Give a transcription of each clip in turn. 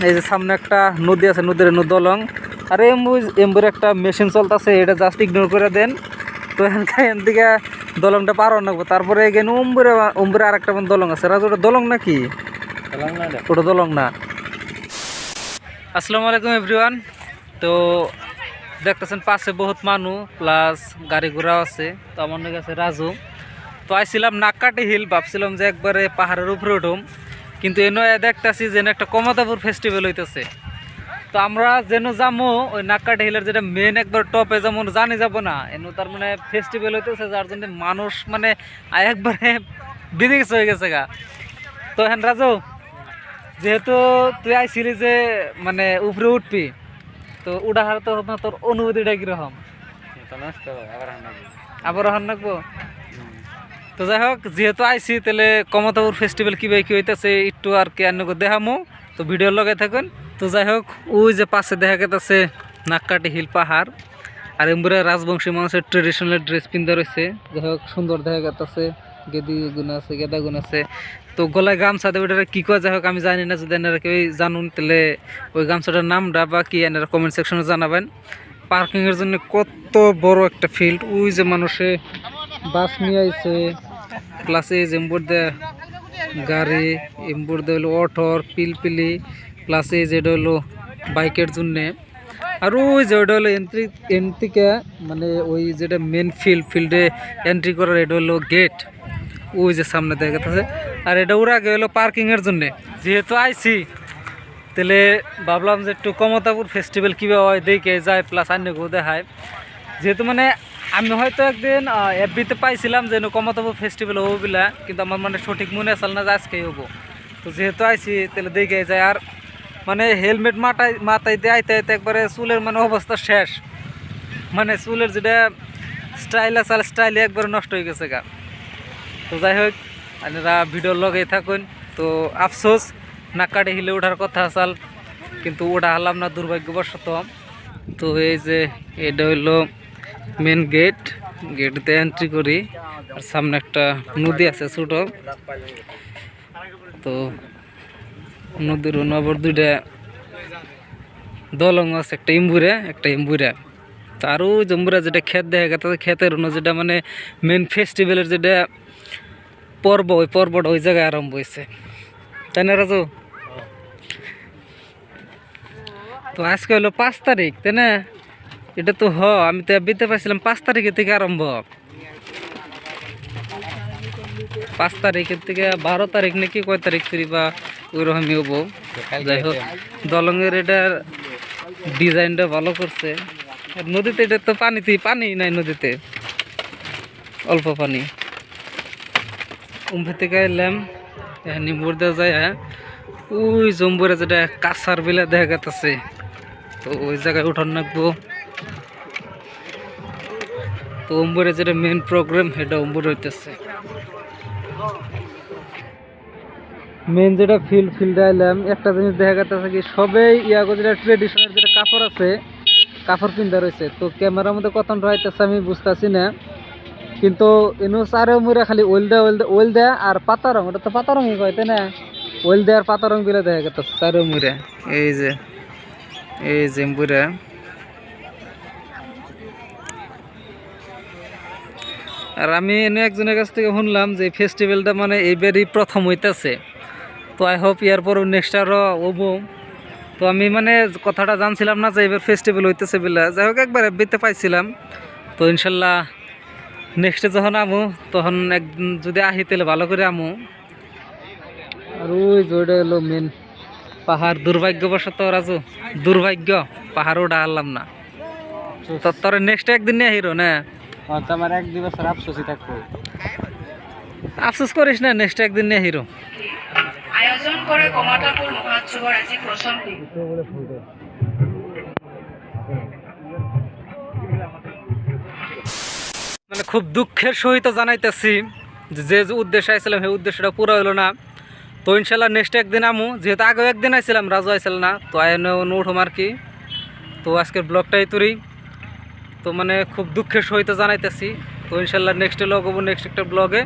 এই যে সামনে একটা নদী আছে, নদীর দলং, আর এম্বুর একটা মেশিন চলতেছে, এটা জাস্ট ইগনোর করে দেন। তো এখান থেকে দলংটা পার রাখবো, তারপরে এখানে উম্বুরে আর একটা দলং আছে। রাজু ওটা দলং নাকি? ওটা দলং না। আসসালামু আলাইকুম এভরিওয়ান। তো দেখতেছেন পাশে বহুত মানুষ প্লাস গাড়ি ঘোড়া আছে। তো আমার নাকি আছে রাজু। তো আইছিলাম নাককাটি হিল, ভাবছিলাম যে একবারে পাহাড়ের উপরে উঠুম, কিন্তু এনে দেখতেছি যেন একটা কমতাপুর ফেস্টিভ্যাল হইতেছে। তো আমরা যেন যাবো ওই নাককাটি হিলের যেটা মেন একবার টপে যেমন জানি যাব না, এনে তার মানে ফেস্টিভ্যাল হইতেছে, যার জন্য মানুষ মানে একবারে বিধি গেছে হয়ে গেছে গা। তো হ্যাঁ রাজু, যেহেতু তুই আইছিলি যে মানে উপরে উঠবি, তো উড়াহার তো তোর অনুভূতিটা কিরকম? আবার হান রাখবো। তো যাই হোক, যেহেতু আইসি তাহলে কমতাপুর ফেস্টিভ্যাল কীভাবে কী হইতেছে একটু আর কি আন্নকে দেখামো, তো ভিডিওর লগে থাকুন। তো যাই হোক, ওই যে পাশে দেখা গেছে নাককাটি হিল পাহাড়, আর এমবুরে রাজবংশী মানুষের ট্রেডিশনাল ড্রেস পিন্ধা রয়েছে। যাই হোক সুন্দর দেখা গেছে, গেদি গুণ আছে, গেদা গুণ আছে। তো গলায় গামছা দেবে, ওটা কী কয় যাই হোক আমি জানি না, যদি এনারা কেউ জানুন তাহলে ওই গামছাটার নামটা বা কি এনারা কমেন্ট সেকশনে জানাবেন। পার্কিংয়ের জন্য কত বড় একটা ফিল্ড, ওই যে মানুষে বাস নিয়ে আইছে, প্লাস এই যে এম্বুর দেয় গাড়ি, এম্বুর দেয় হলো অটোর পিলপিলি, প্লাস এই যেটা হলো বাইকের জন্যে। আর ওই যে ওটা হলো এন্ট্রিকে মানে ওই যেটা মেন ফিল্ডে এন্ট্রি করার, এটা হলো গেট, ওই যে সামনে দেখা যাচ্ছে। আর এটা ওর আগে হলো পার্কিংয়ের জন্যে। যেহেতু আইসি তাহলে ভাবলাম যে একটু কমতাপুর ফেস্টিভ্যাল কীভাবে হয় দেখে যায়, প্লাস আন্যকেও দেখায়। যেহেতু মানে আমি হয়তো একদিন এফবিতে পাইছিলাম যে কমতাপুর ফেস্টিভ্যাল হবো বিলা, কিন্তু আমার মানে সঠিক মনে আসল না যে আজকেই হবো। তো যেহেতু আইসি তাহলে দেখে যায়। আর মানে হেলমেট মাথাইতে আইতে আইতে একবারে চুলের মানে অবস্থা শেষ, মানে চুলের যেটা স্টাইল আছে স্টাইলে একবারে নষ্ট হয়ে গেছে গা। তো যাই হোক, আপনারা ভিডিওর লগেই থাকুন। তো আফসোস নাককাটি হিলে ওঠার কথা আসাল, কিন্তু ওঠা হলাম না দুর্ভাগ্যবশত। তো এই যে এটা হইলো মেন গেটতে এন্ট্রি করি, আর সামনে একটা নদী আছে ছোট। তো নদীর নবর দুইটা দলং আছে, একটা ইম্বুরে। তো আরও জম্বুরা যেটা ক্ষেত দেখা গেছে, ক্ষেতের যেটা মানে মেন ফেস্টিভ্যালের যেটা পর্ব, ওই পর্বটা ওই জায়গায় আরম্ভ হয়েছে, তাই না রাজু? তো আজকে হলো 5 তারিখ, তাই না? এটা তো আমি তো বিতে পাইছিলাম 5 তারিখের থেকে আরম্ভ, 5 তারিখের থেকে 12 তারিখ নাকি কয় তারিখ করি বা ওইরকমই হবো। যাই হোক, দলঙের এটার ডিজাইনটা ভালো করছে। নদীতে এটা তো পানি নাই, নদীতে অল্প পানি। উম্ফে থেকে এলাম নিম্বুর দেওয়া যায়, ওই জম্বুরে যেটা কাঁচার বিলা দেখা গেছে, তো ওই জায়গায় উঠান রাখবো। তো অম্বুরে যেটা মেন প্রোগ্রাম সেটা অম্বুর হইতেছে। মেন যেটা ফিল্ডে আইলাম, একটা জিনিস দেখা গেছে কি সবাই ইয়াগো যেটা ট্রেডিশনাল যেটা কাপড় আছে, কাপড় পিন্ধা রয়েছে। তো ক্যামেরার মধ্যে কত রাইতেছে আমি বুঝতেছি না, কিন্তু এনু চারে মুড়ে খালি ওইল দেয়া আর পাতা রং, ওটা তো পাতা রঙই কয় তাই না? ওইল দেয়া আর পাতা রং বিলে দেখা গেছে চারে মুড়ে। এই যে মুড়ে, আর আমি এনে একজনের কাছ থেকে শুনলাম যে ফেস্টিভ্যালটা মানে এইবারই প্রথম হইতেছে। তো আই হোপ ইয়ার পর নেক্সট আরও হবো। তো আমি মানে কথাটা জানছিলাম না যে এবার ফেস্টিভ্যাল হইতেছে বলে। যাই হোক, একবার এফবিতে পাইছিলাম। তো ইনশাল্লাহ নেক্সটে যখন আমু তখন একদিন যদি আহি তাহলে ভালো করে আমু। আর ওই জয়টা হলো মেন পাহাড়। দুর্ভাগ্যবশত রাজু, দুর্ভাগ্য পাহাড় ওটা হারলাম না। তোর নেক্সট একদিন নিয়ে হিরো না, আমার 1-2 বছর আফসোসই থাকবো। আফসোস করিস না, নেক্সট একদিন নিয়ে হিরো। আয়োজন করে কমতাপুর মহোৎসৱৰ আজি প্ৰথম দিন। মানে খুব দুঃখের সহিত জানাইতেছি যে উদ্দেশ্য আইছিলাম সেই উদ্দেশ্যটা পুরো হলো না। তো ইনশাল্লাহ নেক্সট একদিন আমু, যেহেতু আগেও একদিন আইছিলাম, রাজু আইছিল না, তো আয়ন উঠুম আর কি। তো আজকের ব্লগটাই তুরি, তো মানে খুব দুঃখের সহিত জানাইতেছি। তো ইনশাল্লাহ নেক্সটে লগ হবো নেক্সট একটা ব্লগে।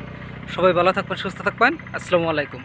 সবাই ভালো থাকবেন, সুস্থ থাকবেন। আসসালামু আলাইকুম।